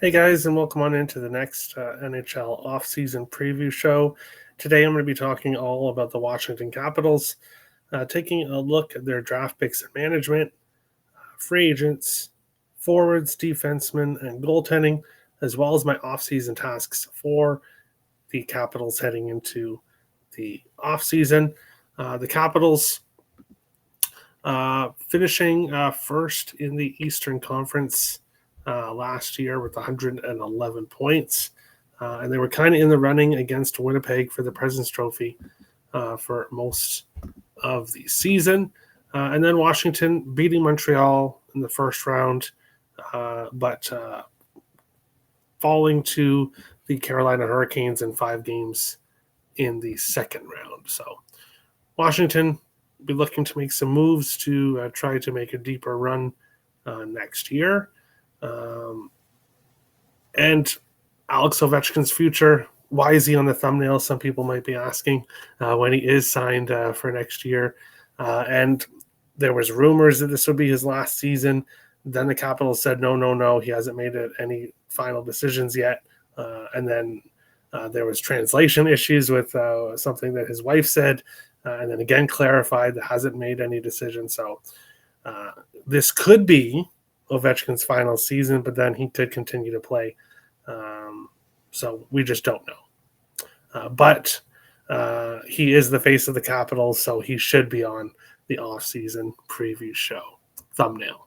Hey guys, and welcome on into the next NHL offseason preview show. Today I'm going to be talking all about the Washington Capitals, taking a look at their draft picks and management, free agents, forwards, defensemen, and goaltending, as well as my offseason tasks for the Capitals heading into the offseason. The Capitals finishing first in the Eastern Conference last year with 111 points. And they were kind of in the running against Winnipeg for the President's Trophy for most of the season. And then Washington beating Montreal in the first round, but falling to the Carolina Hurricanes in 5 games in the second round. So Washington be looking to make some moves to try to make a deeper run next year. And Alex Ovechkin's future, why is he on the thumbnail? Some people might be asking when he is signed for next year. And there was rumors that this would be his last season. Then the Capitals said, no, he hasn't made any final decisions yet. And then there was translation issues with something that his wife said, and then again clarified that hasn't made any decisions. So this could be Ovechkin's final season, but then he could continue to play. So we just don't know. But he is the face of the Capitals, so he should be on the off-season preview show thumbnail.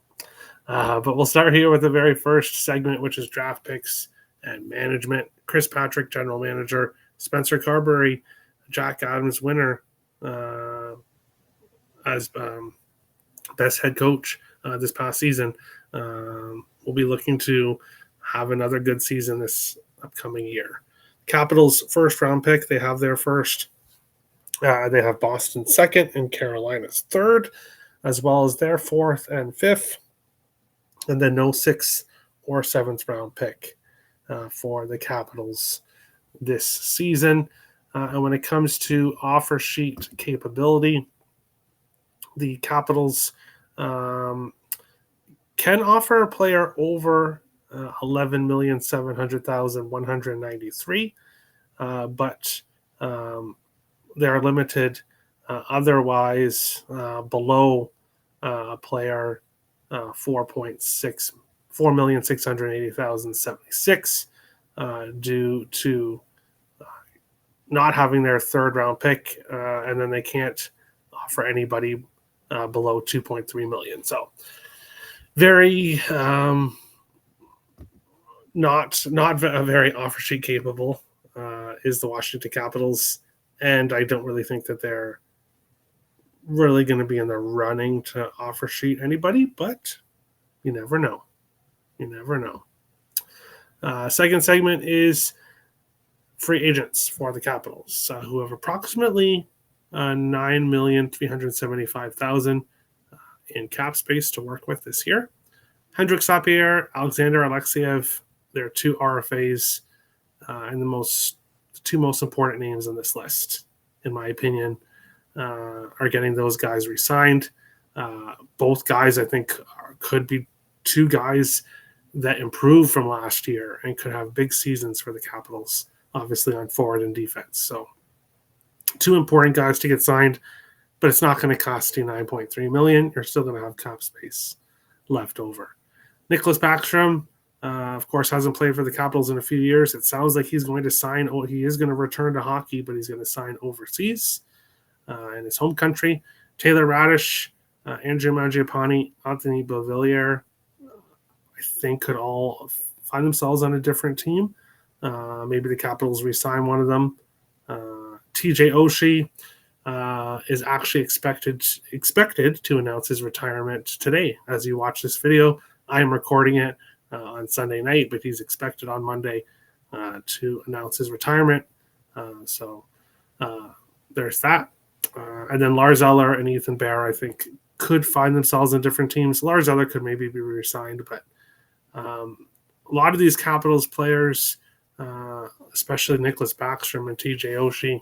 But we'll start here with the very first segment, which is draft picks and management. Chris Patrick, general manager. Spencer Carberry, Jack Adams winner as best head coach this past season. We'll be looking to have another good season this upcoming year. Capitals first round pick, they have their first. They have Boston second and Carolina's third, as well as their fourth and fifth, and then no sixth or seventh round pick for the Capitals this season. And when it comes to offer sheet capability, the Capitals can offer a player over $11,700,193, but they're limited otherwise below a player $4,680,076 due to not having their third round pick, and then they can't offer anybody below $2.3 million. So very not very offer sheet capable is the Washington Capitals, and I don't really think that they're really going to be in the running to offer sheet anybody, but you never know. Second segment is free agents for the Capitals, who have approximately $9,375,000 in cap space to work with this year. Hendrik Sapierre, Alexander Alexeyev, they're 2 RFAs, and the 2 most important names on this list, in my opinion, are getting those guys re-signed. Both guys, I think, could be 2 guys that improved from last year and could have big seasons for the Capitals, obviously on forward and defense. So 2 important guys to get signed, but it's not going to cost you $9.3 million. You're still going to have cap space left over. Nicholas Backstrom, of course, hasn't played for the Capitals in a few years. It sounds like he's going to sign. He is going to return to hockey, but he's going to sign overseas in his home country. Taylor Radish, Andrew Mangiapane, Anthony Beauvillier, I think could all find themselves on a different team. Maybe the Capitals re-sign one of them. TJ Oshie is actually expected to announce his retirement today. As you watch this video, I am recording it on Sunday night, but he's expected on Monday to announce his retirement. So there's that. And then Lars Eller and Ethan Bear, I think, could find themselves in different teams. Lars Eller could maybe be re-signed, but a lot of these Capitals players, especially Nicholas Backstrom and TJ Oshie,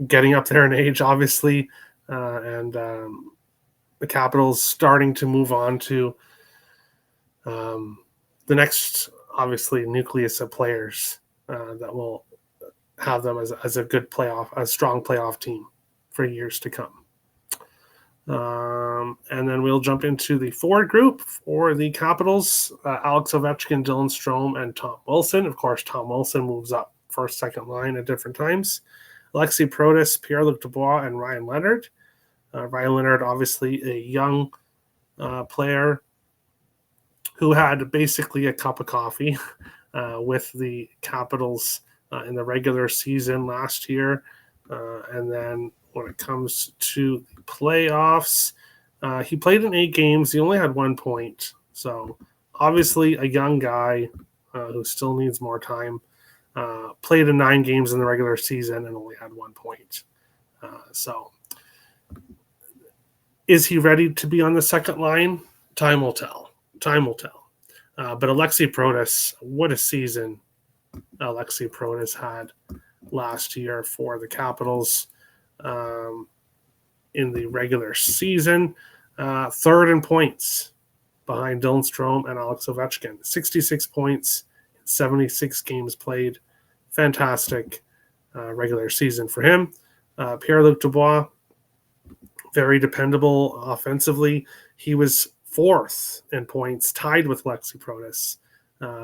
getting up there in age, obviously, and the Capitals starting to move on to the next, obviously, nucleus of players that will have them as a good playoff, a strong playoff team for years to come. And then we'll jump into the forward group for the Capitals. Alex Ovechkin, Dylan Strome, and Tom Wilson. Of course, Tom Wilson moves up first, second line at different times. Alexei Protas, Pierre-Luc Dubois, and Ryan Leonard. Ryan Leonard, obviously a young player who had basically a cup of coffee with the Capitals in the regular season last year. And then when it comes to the playoffs, he played in 8 games. He only had 1 point. So obviously a young guy who still needs more time. Played in 9 games in the regular season and only had 1 point. So is he ready to be on the second line? Time will tell. But Alexei Protas, what a season Alexei Protas had last year for the Capitals in the regular season. Third in points behind Dylan Strome and Alex Ovechkin. 66 points, 76 games played. Fantastic regular season for him. Pierre-Luc Dubois, very dependable offensively. He was 4th in points, tied with Alexei Protas.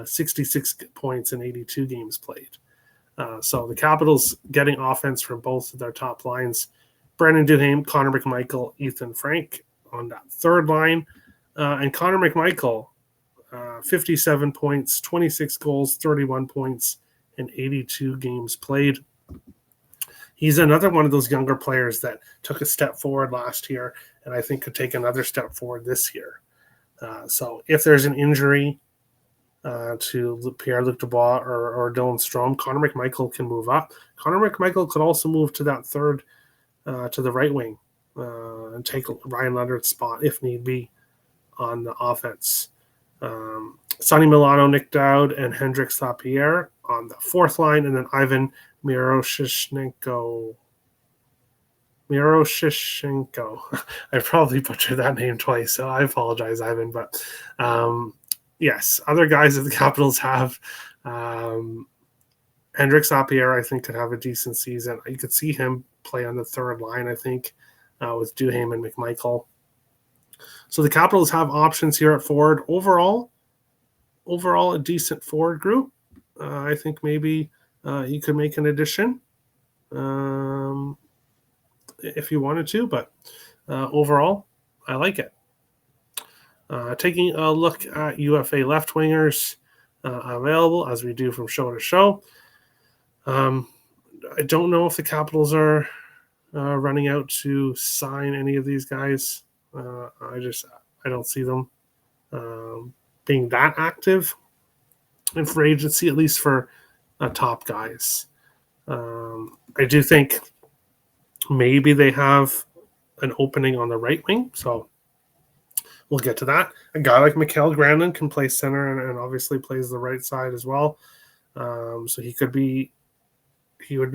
66 points in 82 games played. So the Capitals getting offense from both of their top lines. Brendan Duhaime, Connor McMichael, Ethan Frank on that third line. And Connor McMichael, 57 points, 26 goals, 31 points, and 82 games played. He's another one of those younger players that took a step forward last year and I think could take another step forward this year. So if there's an injury to Pierre-Luc Dubois or Dylan Strome, Connor McMichael can move up. Connor McMichael could also move to that third, to the right wing and take Ryan Leonard's spot if need be on the offense. Sonny Milano, Nick Dowd, and Hendrik Lapierre on the fourth line, and then Ivan Miroshnichenko. I probably butchered that name twice, so I apologize, Ivan. But yes, other guys that the Capitals have. Hendrik Lapierre, I think, could have a decent season. You could see him play on the third line, I think, with Duhaime and McMichael. So the Capitals have options here at forward. Overall, a decent forward group. I think maybe you could make an addition if you wanted to, but overall, I like it. Taking a look at UFA left wingers available as we do from show to show. I don't know if the Capitals are running out to sign any of these guys. I don't see them being that active in free agency, at least for top guys. I do think maybe they have an opening on the right wing, so we'll get to that. A guy like Mikael Granlund can play center and obviously plays the right side as well. So he would be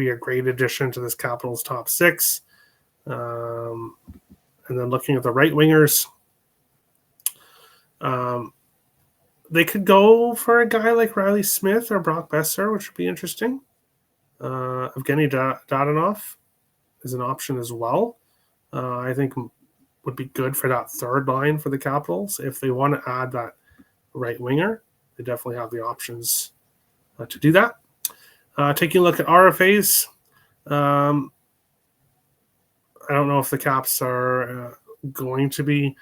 a great addition to this Capitals top 6. And then looking at the right wingers, they could go for a guy like Riley Smith or Brock Besser, which would be interesting. Evgeny Dadonov is an option as well. I think would be good for that third line for the Capitals. If they want to add that right winger, they definitely have the options to do that. Taking a look at RFAs, I don't know if the Caps are going to be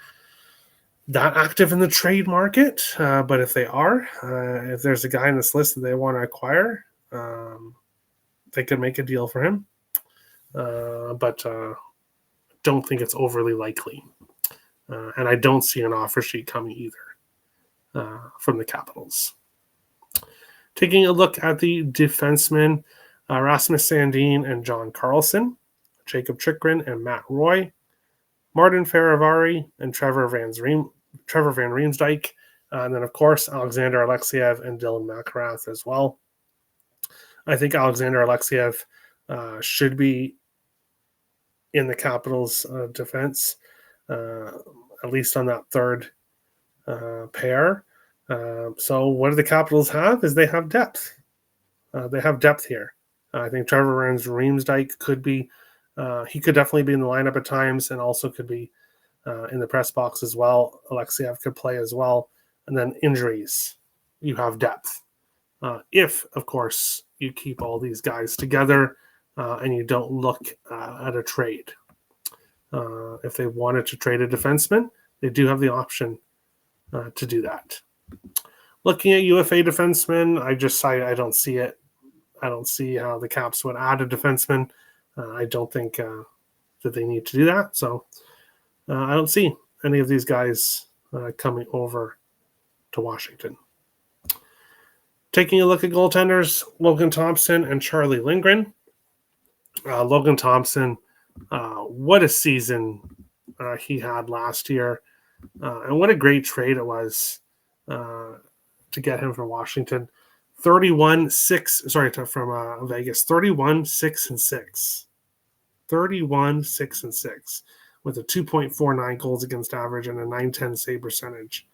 that active in the trade market, but if they are, if there's a guy in this list that they want to acquire, they could make a deal for him. But don't think it's overly likely. And I don't see an offer sheet coming either from the Capitals. Taking a look at the defensemen, Rasmus Sandin and John Carlson, Jacob Chikrin and Matt Roy, Martin Feravari and Trevor Van Riemsdyk, and then, of course, Alexander Alexeyev and Dylan McIlrath as well. I think Alexander Alexeyev should be in the Capitals' defense, at least on that third pair. So what do the Capitals have? Is they have depth. They have depth here. I think Trevor Reemsdyk could be. He could definitely be in the lineup at times, and also could be in the press box as well. Alexeyev could play as well. And then injuries. You have depth. If, of course, you keep all these guys together and you don't look at a trade. If they wanted to trade a defenseman, they do have the option to do that. Looking at UFA defensemen, I don't see it. I don't see how the Caps would add a defenseman. I don't think that they need to do that. So I don't see any of these guys coming over to Washington. Taking a look at goaltenders, Logan Thompson and Charlie Lindgren. Logan Thompson, what a season he had last year. And what a great trade it was to get him from Washington. 31-6, from Vegas. 31-6-6. 31-6-6 with a 2.49 goals against average and a .910 save percentage.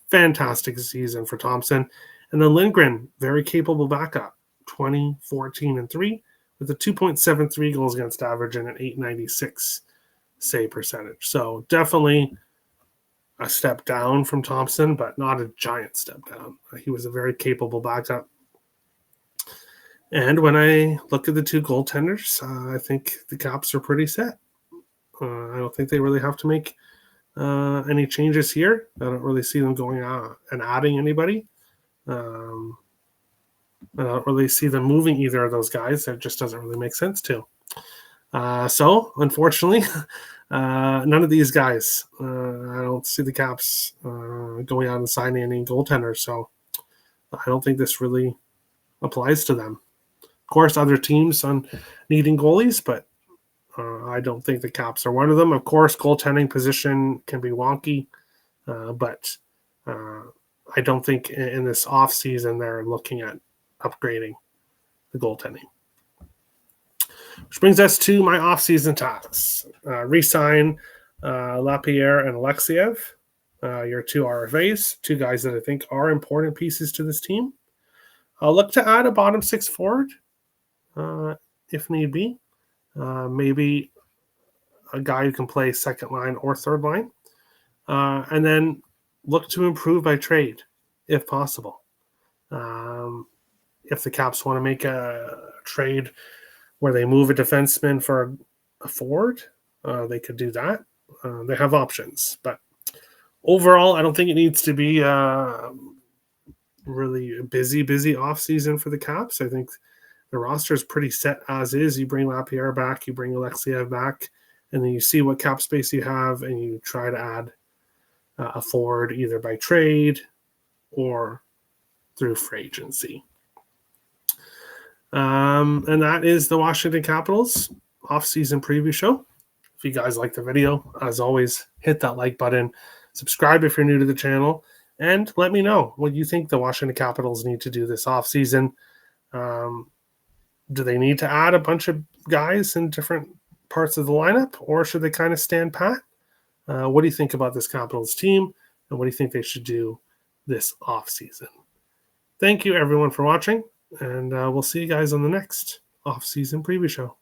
Fantastic season for Thompson. And then Lindgren, very capable backup. 20-14-3 with a 2.73 goals against average and an .896 save percentage. So definitely a step down from Thompson, but not a giant step down. He was a very capable backup. And when I look at the two goaltenders, I think the Caps are pretty set. I don't think they really have to make any changes here. I don't really see them going out and adding anybody. I don't really see them moving either of those guys. It just doesn't really make sense to. So, unfortunately, none of these guys. I don't see the Caps going out and signing any goaltenders. So, I don't think this really applies to them. Of course, other teams on needing goalies, but I don't think the Caps are one of them. Of course, goaltending position can be wonky, but I don't think in this offseason they're looking at upgrading the goaltending. Which brings us to my offseason tasks. Re-sign Lapierre and Alexeyev, your two RFAs, two guys that I think are important pieces to this team. I'll look to add a bottom six forward if need be. Maybe a guy who can play second line or third line. And then look to improve by trade if possible. If the Caps want to make a trade where they move a defenseman for a forward, they could do that. They have options. But overall, I don't think it needs to be really a busy offseason for the Caps. I think the roster is pretty set as is. You bring Lapierre back, you bring Alexeyev back, and then you see what cap space you have, and you try to add a forward either by trade or through free agency. And that is the Washington Capitals off-season preview show. If you guys like the video, as always, hit that like button. Subscribe if you're new to the channel. And let me know what you think the Washington Capitals need to do this offseason. Do they need to add a bunch of guys in different parts of the lineup, or should they kind of stand pat? What do you think about this Capitals team, and what do you think they should do this offseason? Thank you, everyone, for watching, and we'll see you guys on the next off-season preview show.